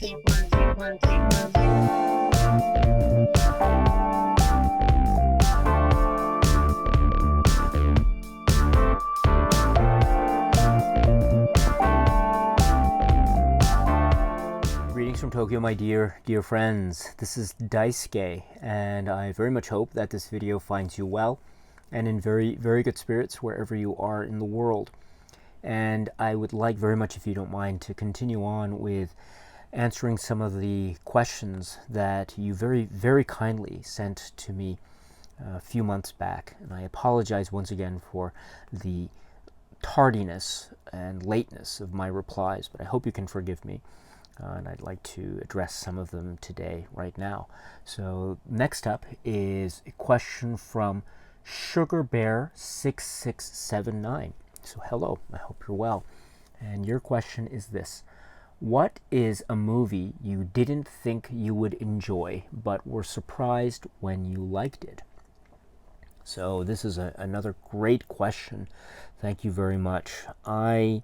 Greetings from Tokyo, my dear friends. This is Daisuke, and I very much hope that this video finds you well and in very good spirits wherever you are in the world. And I would like very much, if you don't mind, to continue on with answering some of the questions that you very kindly sent to me a few months back. And I apologize once again for the tardiness and lateness of my replies, but I hope you can forgive me. And I'd like to address some of them today, right now. So next up is a question from SugarBear6679. So hello, I hope you're well. And your question is this: what is a movie you didn't think you would enjoy, but were surprised when you liked it? So this is another great question. Thank you very much. I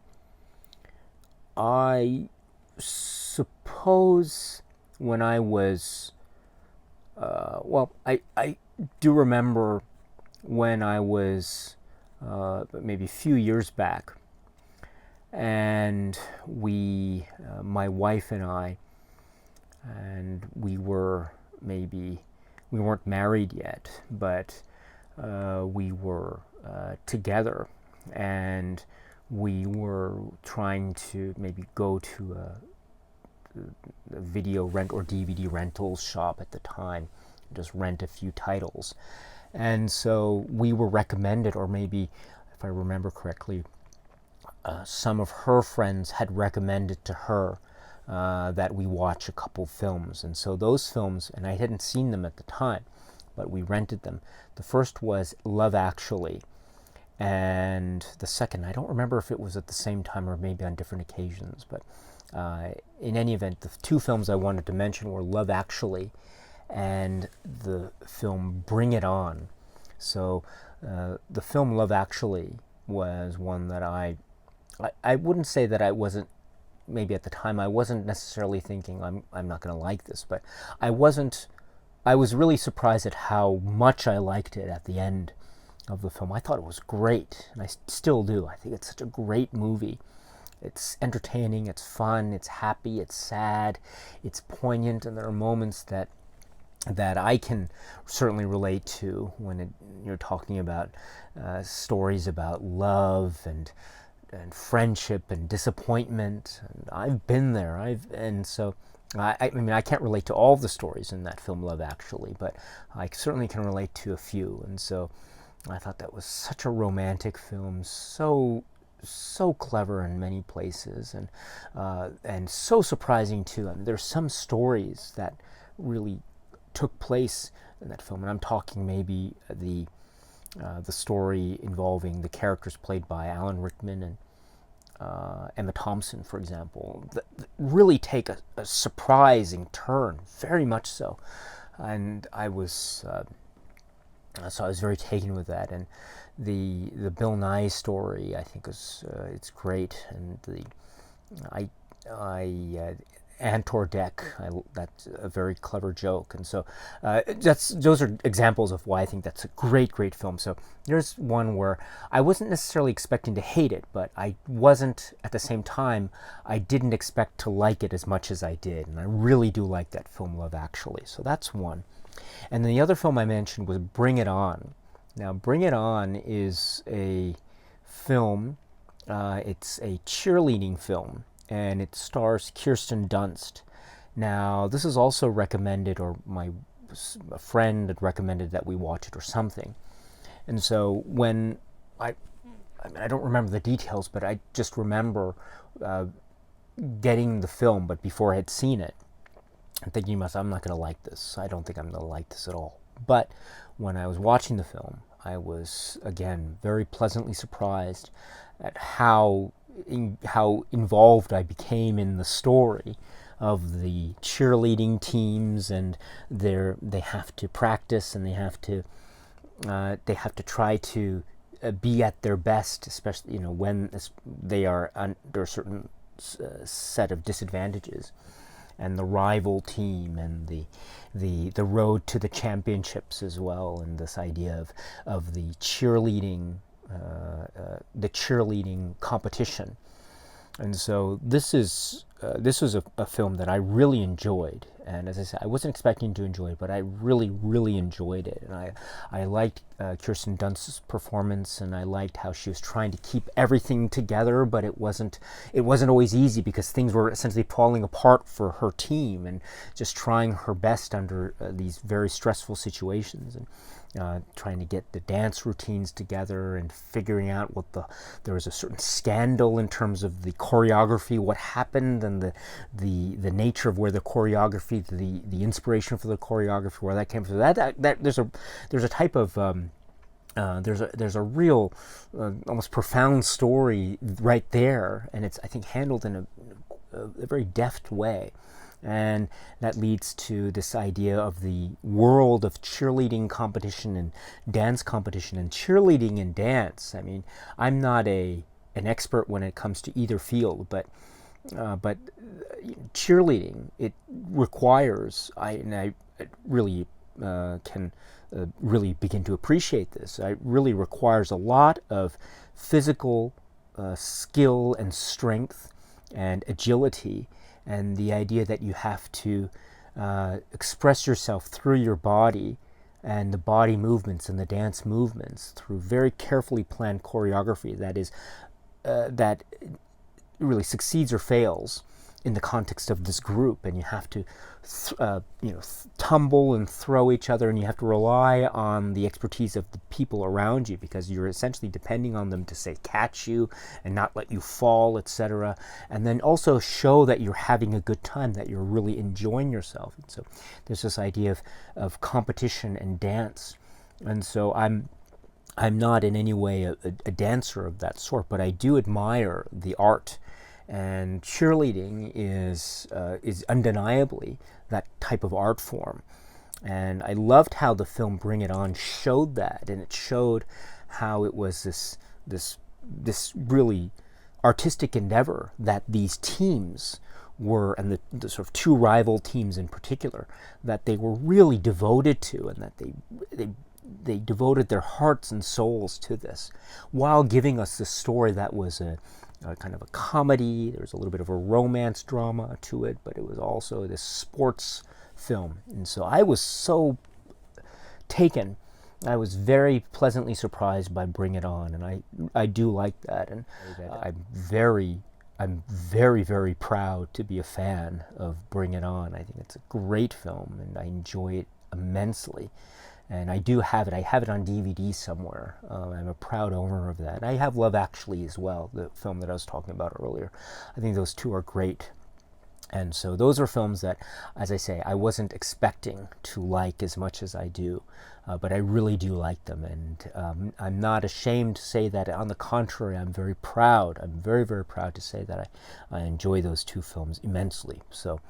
suppose when I was, I do remember when I was maybe a few years back, and we, my wife and I, and we weren't married yet, but we were together, and we were trying to maybe go to a video rent or DVD rentals shop at the time, just rent a few titles. And so we were recommended, or maybe, if I remember correctly, some of her friends had recommended to her that we watch a couple films. And so those films, and I hadn't seen them at the time, but we rented them. The first was Love Actually, and the second, I don't remember if it was at the same time or maybe on different occasions, but in any event, the two films I wanted to mention were Love Actually and the film Bring It On. So the film Love Actually was one that I wouldn't say that I wasn't, maybe at the time I wasn't necessarily thinking I'm not going to like this, but I was really surprised at how much I liked it at the end of the film. I thought it was great, and I still do. I think it's such a great movie. It's entertaining, it's fun, it's happy, it's sad, it's poignant, and there are moments that I can certainly relate to when you're talking about stories about love and friendship and disappointment. And I've been there. So I mean, I can't relate to all the stories in that film, Love Actually, but I certainly can relate to a few. And so I thought that was such a romantic film, so clever in many places, and so surprising too. I mean, there's some stories that really took place in that film, and I'm talking maybe the story involving the characters played by Alan Rickman and Emma Thompson, for example, that really take a surprising turn, very much so. And I was very taken with that. And the Bill Nye story, I think, it's great. And Antor Deck, that's a very clever joke. And so those are examples of why I think that's a great film. So there's one where I wasn't necessarily expecting to hate it, but I wasn't, at the same time, I didn't expect to like it as much as I did. And I really do like that film, Love Actually. So that's one. And then the other film I mentioned was Bring It On. Now, Bring It On is a film, it's a cheerleading film, and it stars Kirsten Dunst. Now, this is also recommended, or a friend had recommended that we watch it or something. And so when I don't remember the details, but I just remember getting the film, but before I had seen it, and thinking to myself, I'm not going to like this. I don't think I'm going to like this at all. But when I was watching the film, I was, again, very pleasantly surprised at how involved I became in the story of the cheerleading teams, and they have to practice, and they have to try to be at their best, especially when they are under a certain set of disadvantages. and the rival team, and the road to the championships as well, and this idea of the cheerleading competition. And so this was a film that I really enjoyed, and as I said, I wasn't expecting to enjoy it, but I really, really enjoyed it. And I liked Kirsten Dunst's performance, and I liked how she was trying to keep everything together, but it wasn't always easy, because things were essentially falling apart for her team, and just trying her best under these very stressful situations, and trying to get the dance routines together, and figuring out there was a certain scandal in terms of the choreography, what happened, and the nature of where the choreography, the inspiration for the choreography, where that came from. That there's a type of there's a real almost profound story right there, and it's, I think, handled in a very deft way. And that leads to this idea of the world of cheerleading competition and dance competition. And cheerleading and dance, I mean, I'm not an expert when it comes to either field, but cheerleading, it requires, I really can really begin to appreciate this. It really requires a lot of physical skill and strength and agility, and the idea that you have to express yourself through your body and the body movements and the dance movements through very carefully planned choreography that really succeeds or fails in the context of this group. And you have to tumble and throw each other, and you have to rely on the expertise of the people around you, because you're essentially depending on them to, say, catch you and not let you fall, etc. And then also show that you're having a good time, that you're really enjoying yourself. And so there's this idea of competition and dance. And so I'm not in any way a dancer of that sort, but I do admire the art. And cheerleading is undeniably that type of art form. And I loved how the film Bring It On showed that, and it showed how it was this really artistic endeavor that these teams were, and the sort of two rival teams in particular, that they were really devoted to, and that they devoted their hearts and souls to this, while giving us this story that was a kind of a comedy. There was a little bit of a romance drama to it, but it was also this sports film. And so I was so taken. I was very pleasantly surprised by Bring It On, and I do like that. And I'm very, very proud to be a fan of Bring It On. I think it's a great film, and I enjoy it immensely. And I do have it. I have it on DVD somewhere. I'm a proud owner of that. And I have Love Actually as well, the film that I was talking about earlier. I think those two are great. And so those are films that, as I say, I wasn't expecting to like as much as I do. But I really do like them. And I'm not ashamed to say that. On the contrary, I'm very proud. I'm very, very proud to say that I enjoy those two films immensely. So,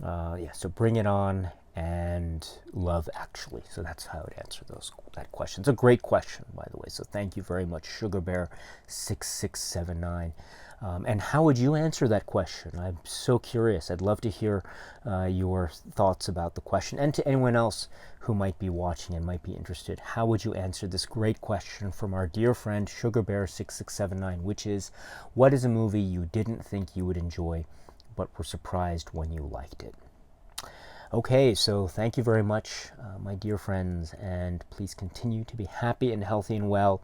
so Bring It On and Love Actually. So that's how I would answer that question. It's a great question, by the way. So thank you very much, SugarBear6679. And how would you answer that question? I'm so curious. I'd love to hear your thoughts about the question, and to anyone else who might be watching and might be interested. How would you answer this great question from our dear friend SugarBear6679, which is, what is a movie you didn't think you would enjoy, but were surprised when you liked it? Okay, so thank you very much, my dear friends, and please continue to be happy and healthy and well,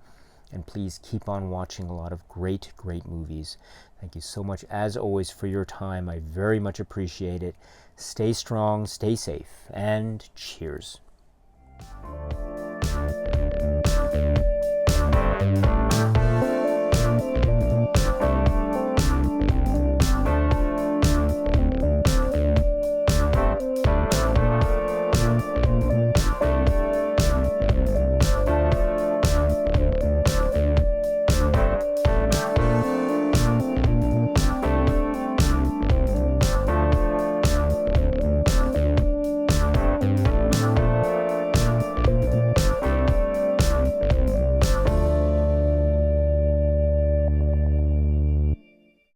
and please keep on watching a lot of great, great movies. Thank you so much, as always, for your time. I very much appreciate it. Stay strong, stay safe, and cheers.